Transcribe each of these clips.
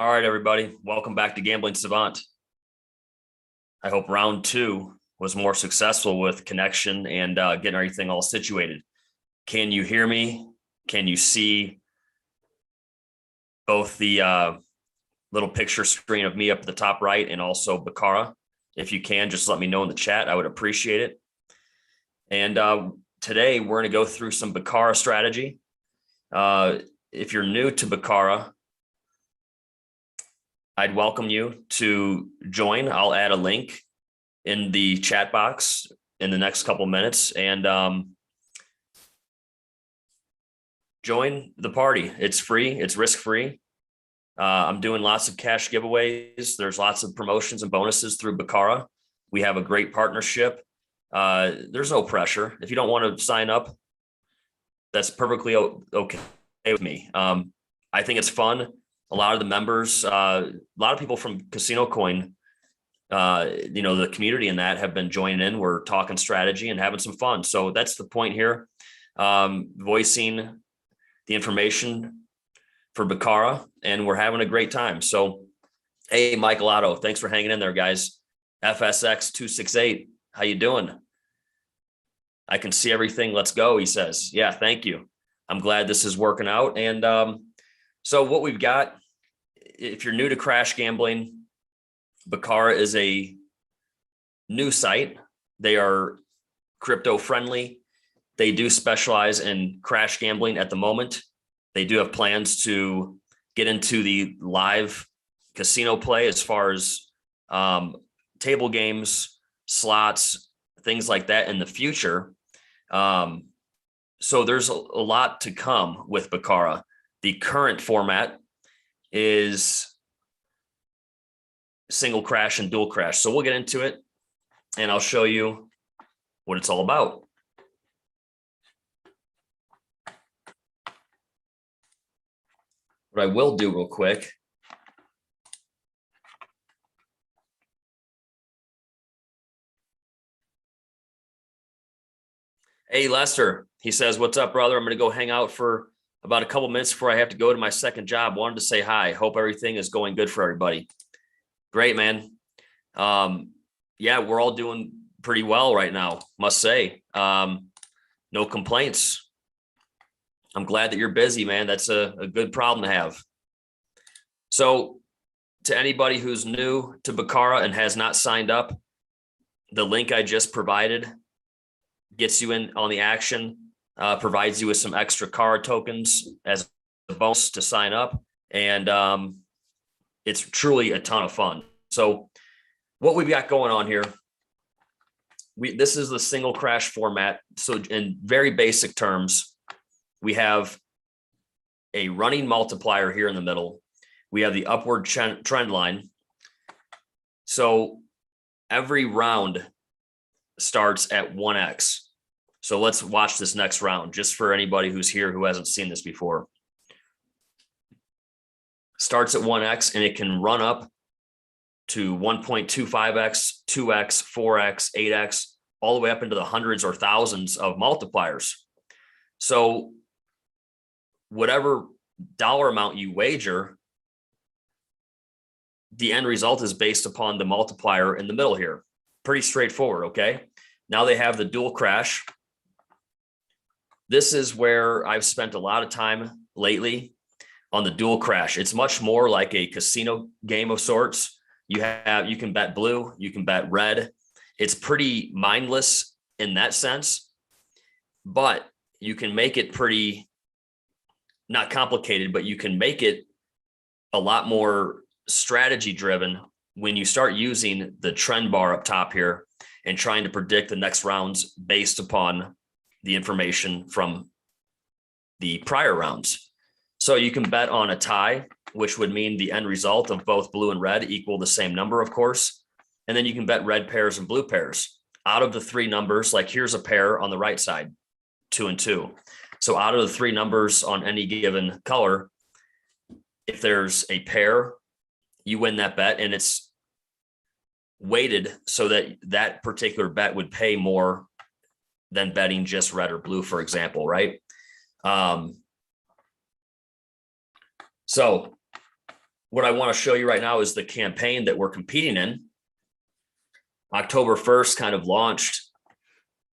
All right, everybody. Welcome back to Gambling Savant. I hope round two was more successful with connection and getting everything all situated. Can you hear me? Can you see both the little picture screen of me up at the top right and also Baccara? If you can, just let me know in the chat. I would appreciate it. And today we're going to go through some Baccara strategy. If you're new to Baccara, I'd welcome you to join. I'll add a link in the chat box in the next couple minutes and join the party. It's free. It's risk-free. I'm doing lots of cash giveaways. There's lots of promotions and bonuses through Baccara. We have a great partnership. There's no pressure. If you don't want to sign up, that's perfectly okay with me. I think it's fun. A lot of the members, a lot of people from Casino Coin, the community in that have been joining in. We're talking strategy and having some fun. So that's the point here. Voicing the information for Baccara, and we're having a great time. So, hey, Michael Otto, thanks for hanging in there, guys. FSX 268, how you doing? I can see everything. Let's go, he says. Yeah, thank you. I'm glad this is working out. And so what we've got, if you're new to crash gambling, Baccara is a new site. They are crypto friendly. They do specialize in crash gambling at the moment. They do have plans to get into the live casino play as far as table games, slots, things like that in the future. So there's a lot to come with Baccara. The current format is single crash and dual crash. So we'll get into it and I'll show you what it's all about. What I will do real quick. Hey, Lester, he says, what's up, brother? I'm going to go hang out for about a couple minutes before I have to go to my second job. Wanted to say hi. Hope everything is going good for everybody. Great, man. Yeah, we're all doing pretty well right now, must say. No complaints. I'm glad that you're busy, man. That's a good problem to have. So to anybody who's new to Baccara and has not signed up, the link I just provided gets you in on the action, provides you with some extra card tokens as a bonus to sign up. And it's truly a ton of fun. So what we've got going on here, this is the single crash format. So in very basic terms, we have a running multiplier here in the middle. We have the upward trend line. So every round starts at 1x. So let's watch this next round, just for anybody who's here who hasn't seen this before. Starts at 1x and it can run up to 1.25x, 2x, 4x, 8x, all the way up into the hundreds or thousands of multipliers. So whatever dollar amount you wager, the end result is based upon the multiplier in the middle here. Pretty straightforward, okay? Now they have the dual crash. This is where I've spent a lot of time lately on the dual crash. It's much more like a casino game of sorts. You can bet blue, you can bet red. It's pretty mindless in that sense, but you can make it pretty, not complicated, but you can make it a lot more strategy driven when you start using the trend bar up top here and trying to predict the next rounds based upon the information from the prior rounds. So you can bet on a tie, which would mean the end result of both blue and red equal the same number, of course. And then you can bet red pairs and blue pairs. Out of the three numbers, like here's a pair on the right side, 2 and 2. So out of the three numbers on any given color, if there's a pair, you win that bet, and it's weighted so that that particular bet would pay more than betting just red or blue, for example, right? So what I want to show you right now is the campaign that we're competing in. October 1st kind of launched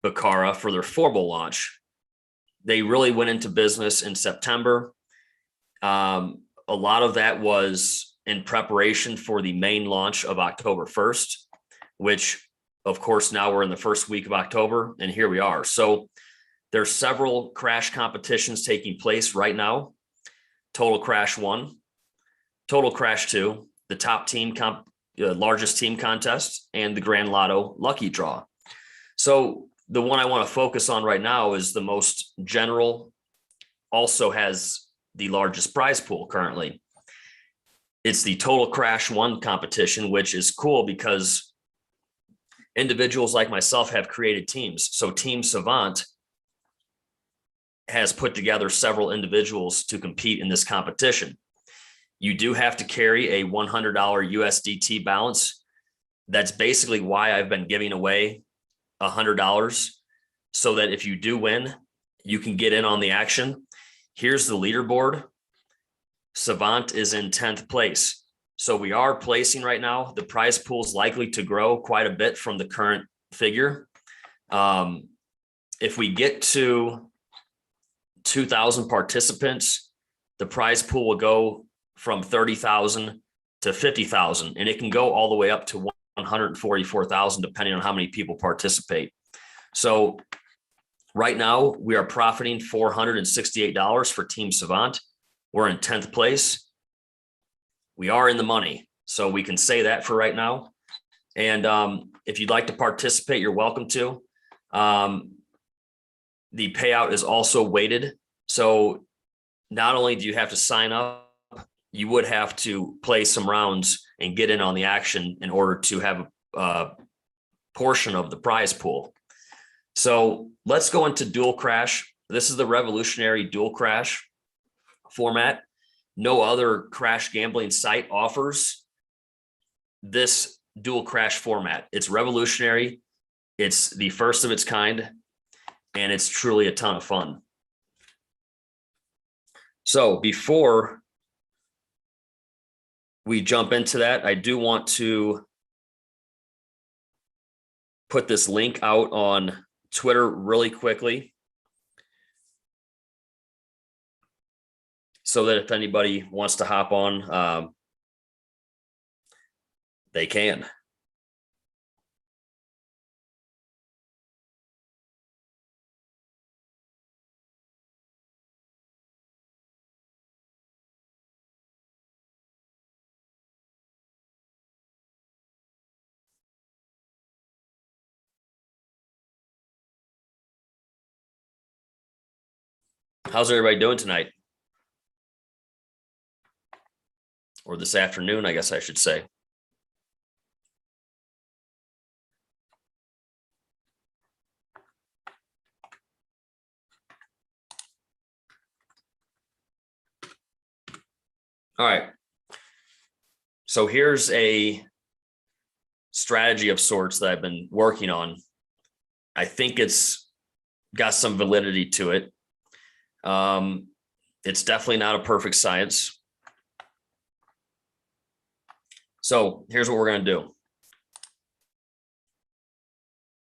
Bacara for their formal launch. They really went into business in September. A lot of that was in preparation for the main launch of October 1st, which of course now we're in the first week of October, and here we are. So there's several crash competitions taking place right now. Total Crash 1, Total Crash 2, the top team largest team contest, and the Grand Lotto lucky draw. So the one I want to focus on right now is the most general, also has the largest prize pool currently. It's the Total Crash 1 competition, which is cool because individuals like myself have created teams. So Team Savant has put together several individuals to compete in this competition. You do have to carry a $100 USDT balance. That's basically why I've been giving away $100, so that if you do win, you can get in on the action. Here's the leaderboard. Savant is in 10th place. So we are placing right now. The prize pool is likely to grow quite a bit from the current figure. If we get to 2,000 participants, the prize pool will go from 30,000 to 50,000, and it can go all the way up to 144,000 depending on how many people participate. So right now we are profiting $468 for Team Savant. We're in 10th place. We are in the money, so we can say that for right now. And if you'd like to participate, you're welcome to. The payout is also weighted. So not only do you have to sign up, you would have to play some rounds and get in on the action in order to have a portion of the prize pool. So let's go into Dual Crash. This is the revolutionary Dual Crash format. No other crash gambling site offers this Dual Crash format. It's revolutionary. It's the first of its kind, and it's truly a ton of fun. So before we jump into that, I do want to put this link out on Twitter really quickly, so that if anybody wants to hop on, they can. How's everybody doing tonight? Or this afternoon, I guess I should say. All right. So here's a strategy of sorts that I've been working on. I think it's got some validity to it. It's definitely not a perfect science. So here's what we're going to do.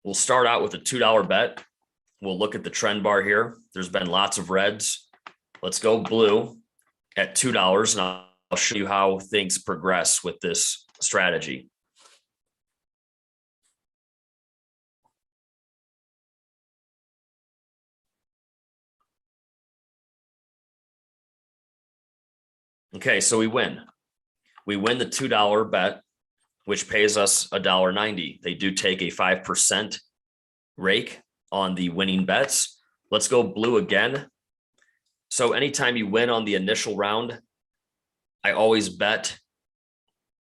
We'll start out with a $2 bet. We'll look at the trend bar here. There's been lots of reds. Let's go blue at $2, and I'll show you how things progress with this strategy. Okay, so we win. We win the $2 bet, which pays us $1.90. They do take a 5% rake on the winning bets. Let's go blue again. So anytime you win on the initial round, I always bet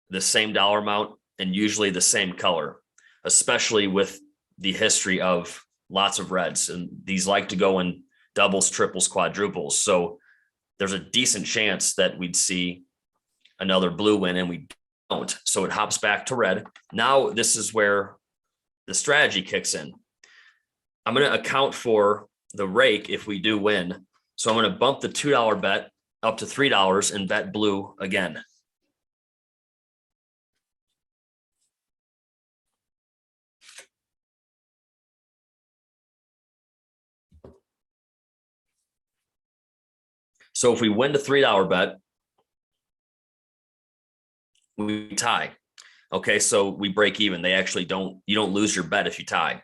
the same dollar amount and usually the same color, especially with the history of lots of reds. And these like to go in doubles, triples, quadruples. So there's a decent chance that we'd see another blue win, and we don't. So it hops back to red. Now this is where the strategy kicks in. I'm going to account for the rake if we do win. So I'm going to bump the $2 bet up to $3 and bet blue again. So if we win the $3 bet, we tie. Okay, so we break even. They actually you don't lose your bet if you tie.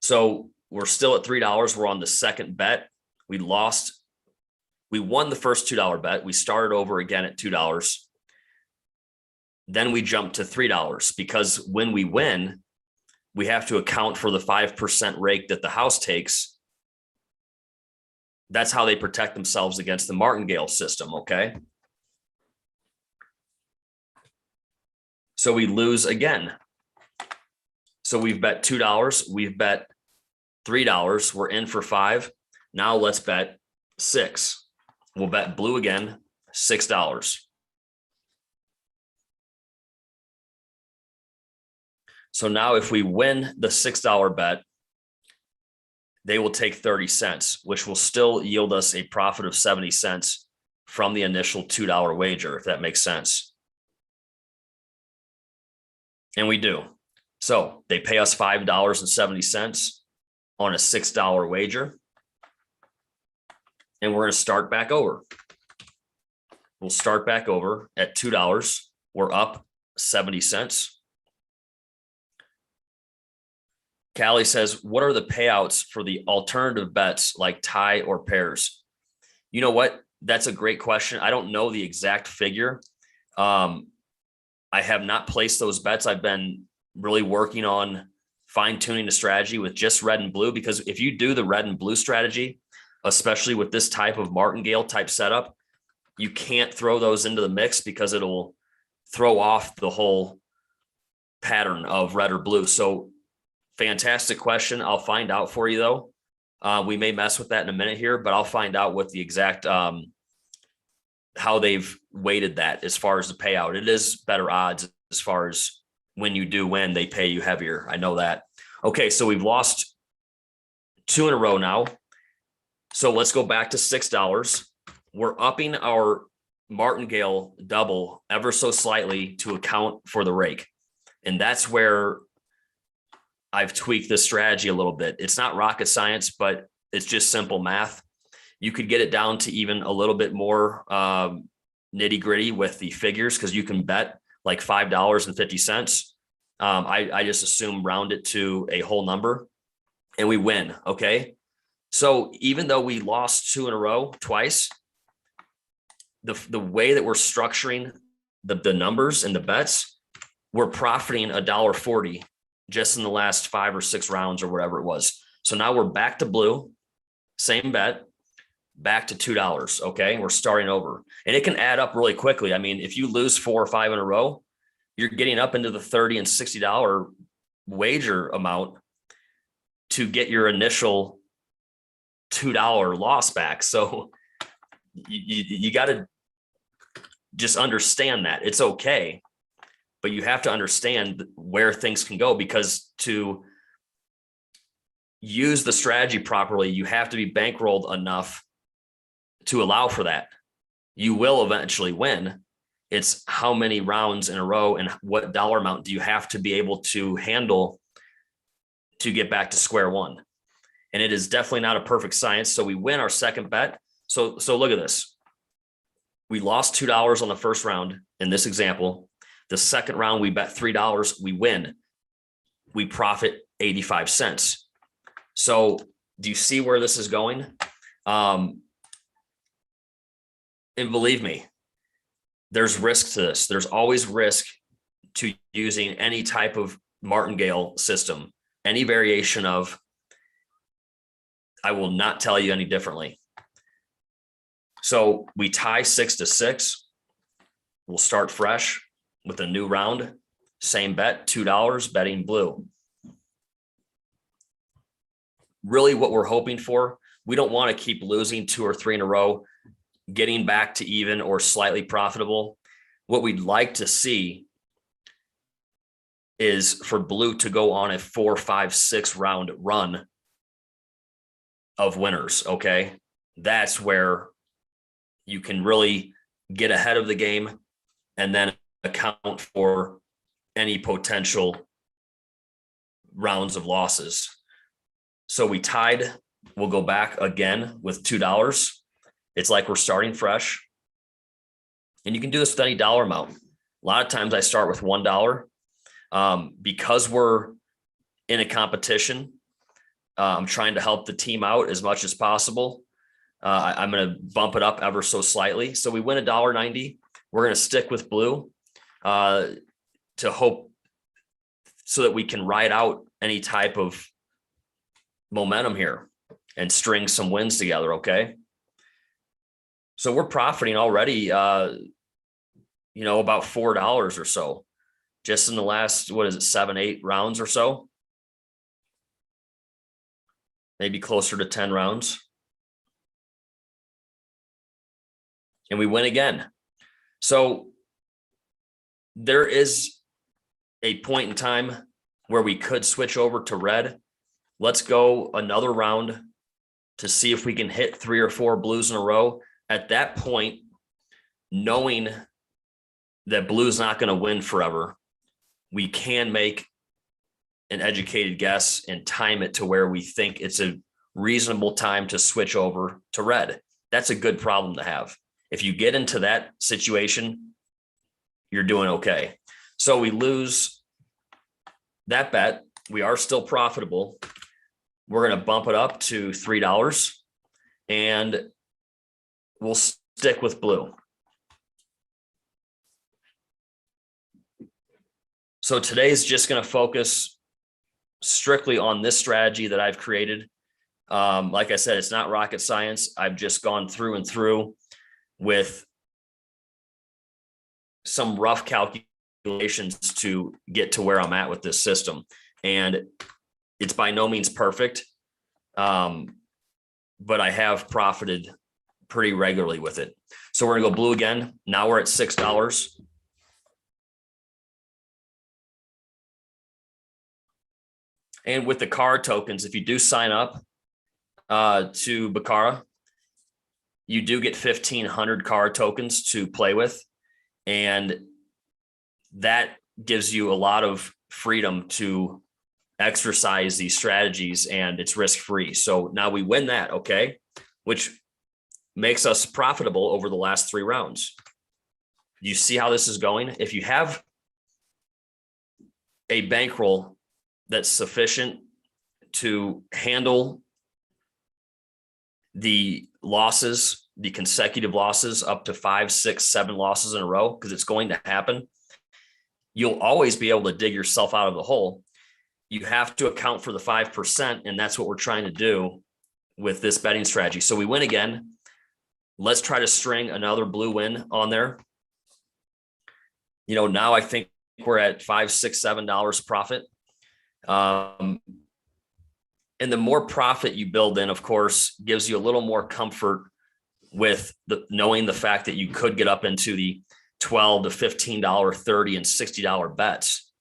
So we're still at $3. We're on the second bet. We won the first $2 bet. We started over again at $2. Then we jumped to $3 because when we win, we have to account for the 5% rake that the house takes. That's how they protect themselves against the martingale system, okay? So we lose again. So we've bet $2, we've bet $3, we're in for 5. Now let's bet 6. We'll bet blue again, $6. So now if we win the $6 bet, they will take 30 cents, which will still yield us a profit of 70 cents from the initial $2 wager, if that makes sense. And we do. So they pay us $5.70 on a $6 wager. And we're going to start back over. We'll start back over at $2. We're up 70 cents. Callie says, what are the payouts for the alternative bets like tie or pairs? You know what? That's a great question. I don't know the exact figure. I have not placed those bets. I've been really working on fine tuning the strategy with just red and blue, because if you do the red and blue strategy, especially with this type of martingale type setup, you can't throw those into the mix because it'll throw off the whole pattern of red or blue. So fantastic question. I'll find out for you though. We may mess with that in a minute here, but I'll find out what the exact, how they've weighted that as far as the payout. It is better odds as far as when you do win, they pay you heavier. I know that. Okay. So we've lost 2 in a row now. So let's go back to $6. We're upping our martingale double ever so slightly to account for the rake. And that's where I've tweaked this strategy a little bit. It's not rocket science, but it's just simple math. You could get it down to even a little bit more nitty gritty with the figures, because you can bet like $5.50. I just assume round it to a whole number and we win. Okay. So even though we lost 2 in a row twice, the way that we're structuring the numbers and the bets, we're profiting $1.40 just in the last 5 or 6 rounds or whatever it was. So now we're back to blue, same bet, back to $2. Okay. We're starting over, and it can add up really quickly. I mean, if you lose 4 or 5 in a row, you're getting up into the $30 and $60 wager amount to get your initial $2 loss back. So you got to just understand that it's okay, but you have to understand where things can go, because to use the strategy properly, you have to be bankrolled enough to allow for that. You will eventually win. It's how many rounds in a row and what dollar amount do you have to be able to handle to get back to square one. And it is definitely not a perfect science. So we win our second bet. So look at this. We lost $2 on the first round in this example. The second round, we bet $3, we win. We profit 85 cents. So do you see where this is going? And believe me, there's risk to this. There's always risk to using any type of martingale system, any variation of. I will not tell you any differently. So we tie 6-6. We'll start fresh with a new round. Same bet, $2, betting blue. Really what we're hoping for, we don't want to keep losing 2 or 3 in a row, getting back to even or slightly profitable. What we'd like to see is for blue to go on a 4, 5, 6 round run of winners. Okay. That's where you can really get ahead of the game and then account for any potential rounds of losses. So we tied, we'll go back again with $2 It's like we're starting fresh. And you can do this with any dollar amount. A lot of times I start with $1. Because we're in a competition, I'm trying to help the team out as much as possible. I'm going to bump it up ever so slightly. So we win $1.90. We're going to stick with blue to hope so that we can ride out any type of momentum here and string some wins together. Okay. So we're profiting already, about $4 or so just in the last, 7-8 rounds or so, maybe closer to 10 rounds. And we win again. So there is a point in time where we could switch over to red. Let's go another round to see if we can hit 3 or 4 blues in a row. At that point, knowing that blue's not going to win forever, we can make an educated guess and time it to where we think it's a reasonable time to switch over to red. That's a good problem to have. If you get into that situation, you're doing okay. So we lose that bet. We are still profitable. We're going to bump it up to $3 and we'll stick with blue. So today's just going to focus strictly on this strategy that I've created. Like I said, it's not rocket science. I've just gone through and through with some rough calculations to get to where I'm at with this system. And it's by no means perfect, but I have profited pretty regularly with it. So we're gonna go blue again. Now we're at $6. And with the card tokens, if you do sign up to Baccarat, you do get 1,500 card tokens to play with. And that gives you a lot of freedom to exercise these strategies, and it's risk-free. So now we win that, okay? Which makes us profitable over the last 3 rounds. You see how this is going? If you have a bankroll that's sufficient to handle the losses, the consecutive losses up to 5, 6, 7 losses in a row, because it's going to happen, you'll always be able to dig yourself out of the hole. You have to account for the 5%, and that's what we're trying to do with this betting strategy. So we win again. Let's try to string another blue win on there. Now I think we're at $5, $6, $7 profit. And the more profit you build in, of course, gives you a little more comfort with knowing the fact that you could get up into the $12 to $15, $30 and $60 bets.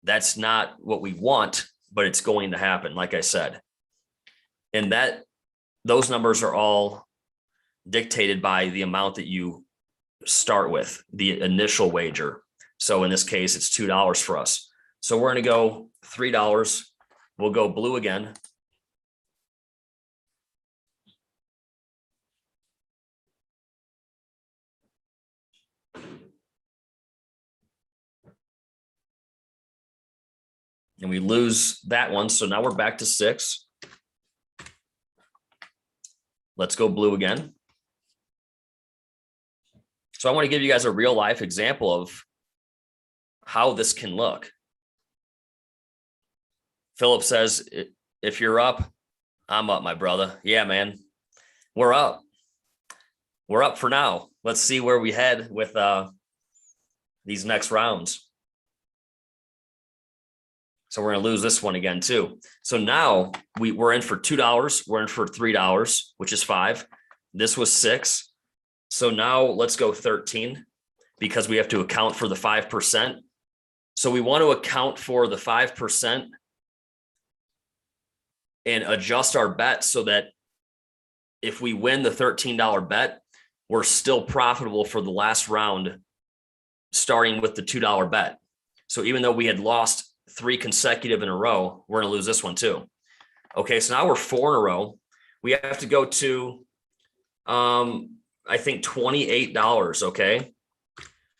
That's not what we want, but it's going to happen, like I said. And those numbers are all dictated by the amount that you start with, the initial wager. So in this case, it's $2 for us. So we're going to go $3. We'll go blue again. And we lose that one. So now we're back to 6. Let's go blue again. So I want to give you guys a real life example of how this can look. Philip says, if you're up, I'm up, my brother. Yeah, man, we're up. We're up for now. Let's see where we head with these next rounds. So we're going to lose this one again too. So now we're in for $2. We're in for $3, which is 5. This was 6. So now let's go 13 because we have to account for the 5%. So we want to account for the 5% and adjust our bet so that if we win the $13 bet, we're still profitable for the last round, starting with the $2 bet. So even though we had lost 3 consecutive in a row, we're going to lose this one too. Okay, so now we're 4 in a row. We have to go to I think $28. Okay.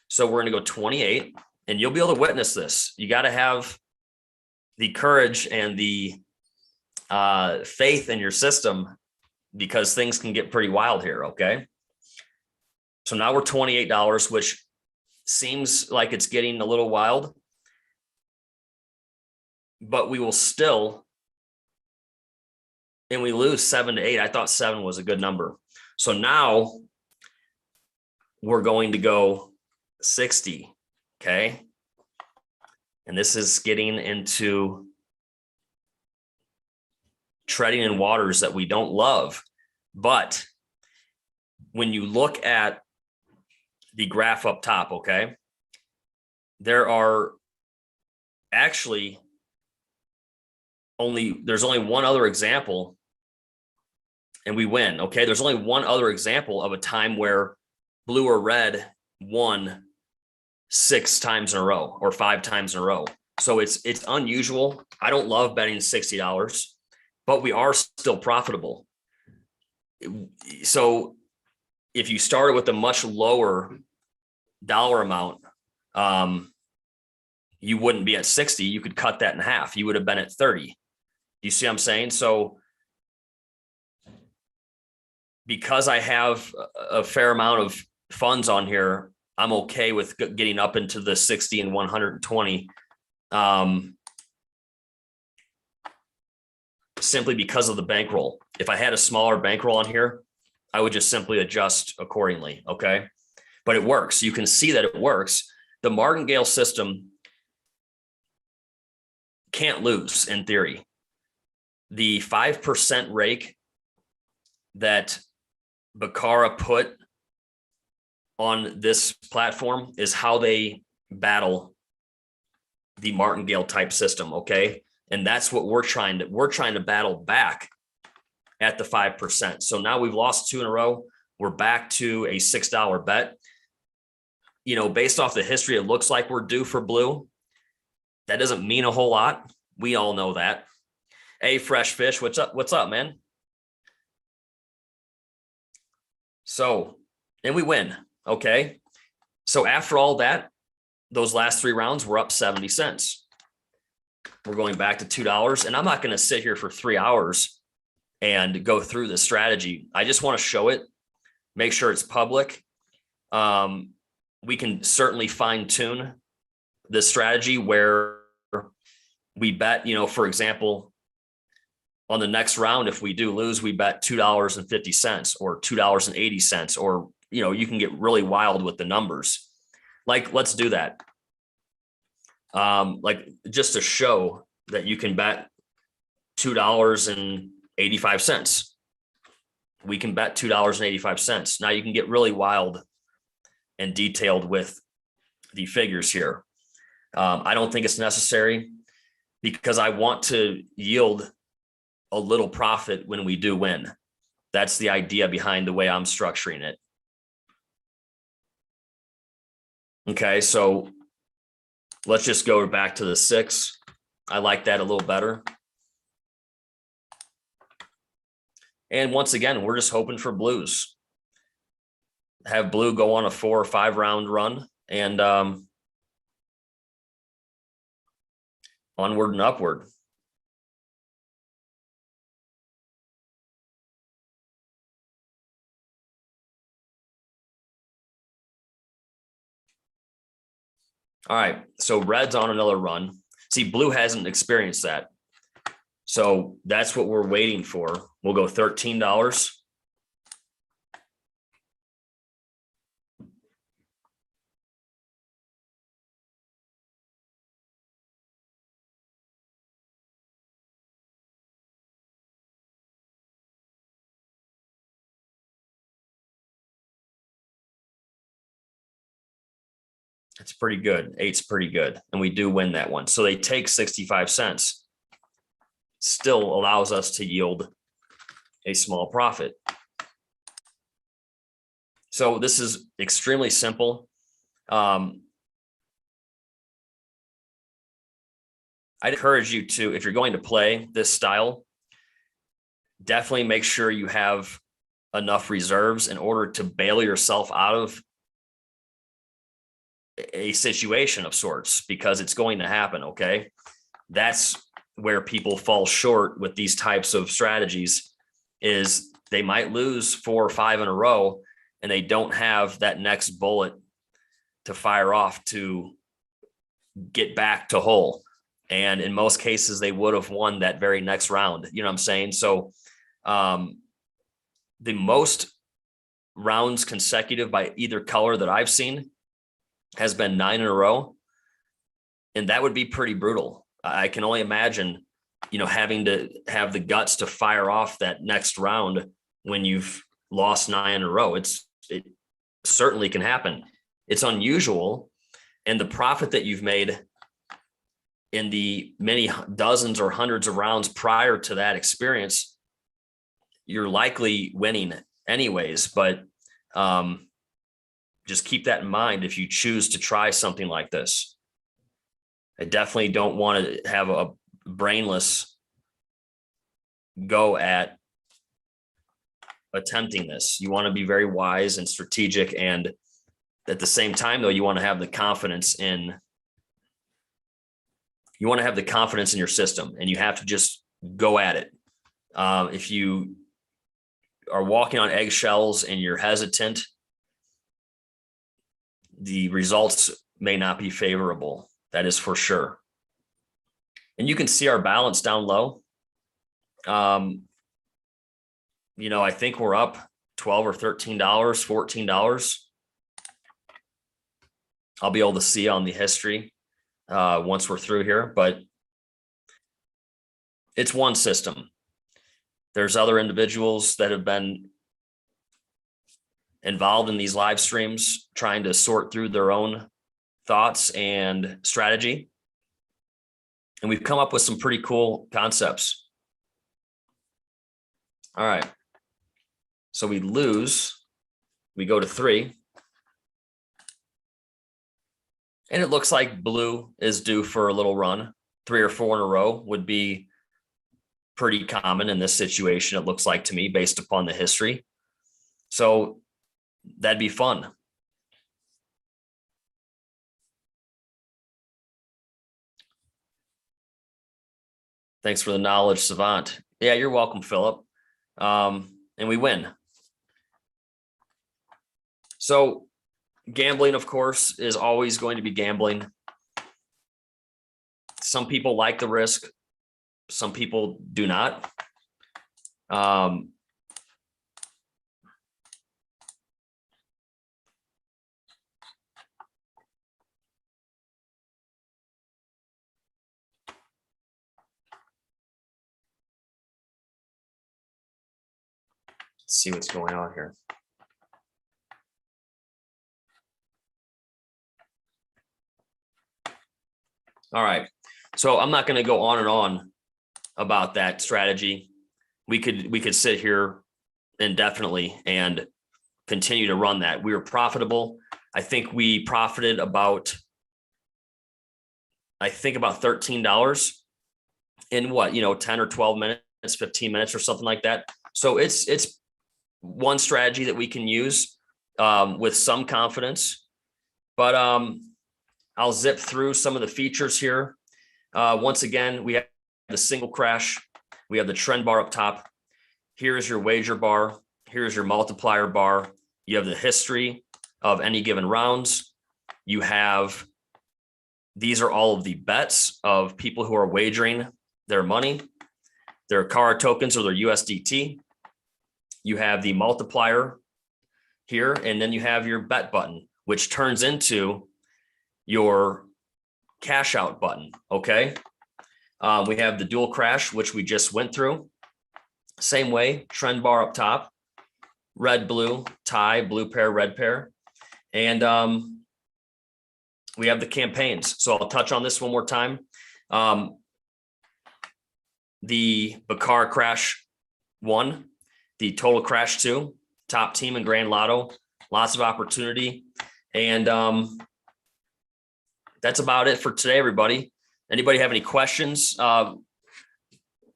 So we're going to go 28 and you'll be able to witness this. You got to have the courage and the faith in your system because things can get pretty wild here. Okay. So now we're $28, which seems like it's getting a little wild, but we will still, and we lose 7 to 8. I thought 7 was a good number. So now we're going to go 60. Okay. And this is getting into treading in waters that we don't love. But when you look at the graph up top, okay, there are actually there's only one other example and we win. Okay. There's only one other example of a time where blue or red won 6 times in a row or 5 times in a row. So it's unusual. I don't love betting $60, but we are still profitable. So if you started with a much lower dollar amount, you wouldn't be at 60. You could cut that in half. You would have been at 30. You see what I'm saying? So because I have a fair amount of funds on here, I'm okay with getting up into the 60 and 120. Simply because of the bankroll. If I had a smaller bankroll on here, I would just simply adjust accordingly. Okay. But it works. You can see that it works. The martingale system can't lose in theory. The 5% rake that Baccarat put on this platform is how they battle the martingale type system. Okay. And that's what we're trying to battle back at the 5%. So now we've lost 2 in a row. We're back to a $6 bet. You know, based off the history, it looks like we're due for blue. That doesn't mean a whole lot. We all know that. Hey, Fresh Fish, what's up? What's up, man? So, and we win. Okay. So after all that, those last 3 rounds, we're up 70 cents. We're going back to $2. And I'm not going to sit here for 3 hours and go through the strategy. I just want to show it, make sure it's public. We can certainly fine tune the strategy where we bet, you know, for example, on the next round, if we do lose, we bet $2.50 or $2.80, or, you know, you can get really wild with the numbers. Like, let's do that. Like just to show that you can bet $2.85. We can bet $2.85. Now you can get really wild and detailed with the figures here. I don't think it's necessary because I want to yield a little profit when we do win. That's the idea behind the way I'm structuring it. Okay, so let's just go back to the 6. I like that a little better. And once again, we're just hoping for blues. Have blue go on a 4 or 5 round run and onward and upward. All right, so red's on another run. See, blue hasn't experienced that. So that's what we're waiting for. We'll go $13. It's pretty good. 8's pretty good. And we do win that one. So they take 65 cents. Still allows us to yield a small profit. So this is extremely simple. I'd encourage you to, if you're going to play this style, definitely make sure you have enough reserves in order to bail yourself out of a situation of sorts, because it's going to happen. Okay. That's where people fall short with these types of strategies, is they might lose 4 or 5 in a row and they don't have that next bullet to fire off to get back to whole. And in most cases, they would have won that very next round. You know what I'm saying? So the most rounds consecutive by either color that I've seen has been 9 in a row. And that would be pretty brutal. I can only imagine, having to have the guts to fire off that next round when you've lost 9 in a row. It certainly can happen. It's unusual. And the profit that you've made in the many dozens or hundreds of rounds prior to that experience, you're likely winning anyways. But just keep that in mind if you choose to try something like this. I definitely don't want to have a brainless go at attempting this. You want to be very wise and strategic, and at the same time, though, you want to have the confidence in your system, and you have to just go at it. If you are walking on eggshells and you're hesitant, the results may not be favorable. That is for sure. And you can see our balance down low. I think we're up $12 or $13, $14. I'll be able to see on the history once we're through here, but it's one system. There's other individuals that have been involved in these live streams trying to sort through their own thoughts and strategy. And we've come up with some pretty cool concepts. All right. So we lose, we go to 3. And it looks like blue is due for a little run. 3 or 4 in a row would be pretty common in this situation, it looks like to me, based upon the history. So that'd be fun. Thanks for the knowledge, Savant. Yeah, you're welcome, Philip. And we win. So gambling, of course, is always going to be gambling. Some people like the risk. Some people do not. Let's see what's going on here. All right. So I'm not going to go on and on about that strategy. We could sit here indefinitely and continue to run that. We were profitable. I think we profited about $13 in 10 or 12 minutes, 15 minutes or something like that. So it's one strategy that we can use with some confidence, but I'll zip through some of the features here. Once again, we have the single crash. We have the trend bar up top. Here is your wager bar. Here's your multiplier bar. You have the history of any given rounds. These are all of the bets of people who are wagering their money, their Kara tokens or their USDT. You have the multiplier here, and then you have your bet button, which turns into your cash out button. Okay. We have the dual crash, which we just went through. Same way, trend bar up top, red, blue, tie, blue pair, red pair. And we have the campaigns. So I'll touch on this one more time. The Bakar crash 1, the total crash 2, top team and grand lotto, lots of opportunity. And that's about it for today, everybody. Anybody have any questions?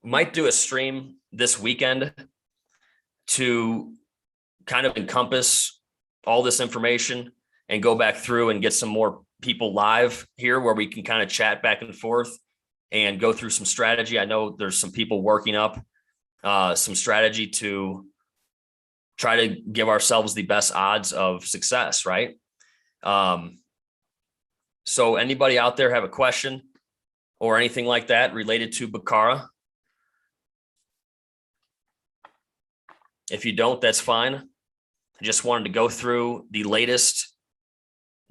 Might do a stream this weekend to kind of encompass all this information and go back through and get some more people live here where we can kind of chat back and forth and go through some strategy. I know there's some people working up some strategy to try to give ourselves the best odds of success, right? So anybody out there have a question or anything like that related to Baccarat? If you don't, that's fine. I just wanted to go through the latest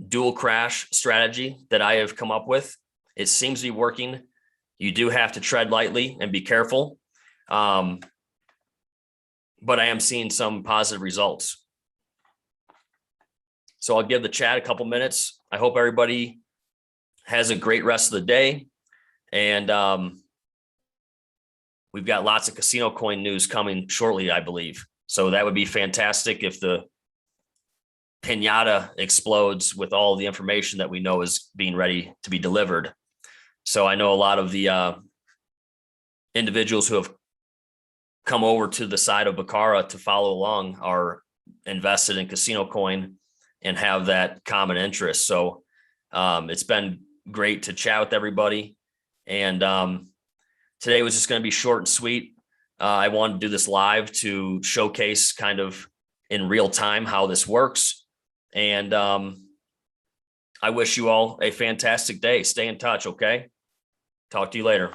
dual crash strategy that I have come up with. It seems to be working. You do have to tread lightly and be careful. But I am seeing some positive results. So I'll give the chat a couple minutes. I hope everybody has a great rest of the day. And we've got lots of casino coin news coming shortly, I believe. So that would be fantastic if the piñata explodes with all the information that we know is being ready to be delivered. So I know a lot of the individuals who have come over to the side of Baccarat to follow along are invested in casino coin and have that common interest. So it's been great to chat with everybody. And today was just going to be short and sweet. I wanted to do this live to showcase kind of in real time how this works. And I wish you all a fantastic day. Stay in touch, okay? Talk to you later.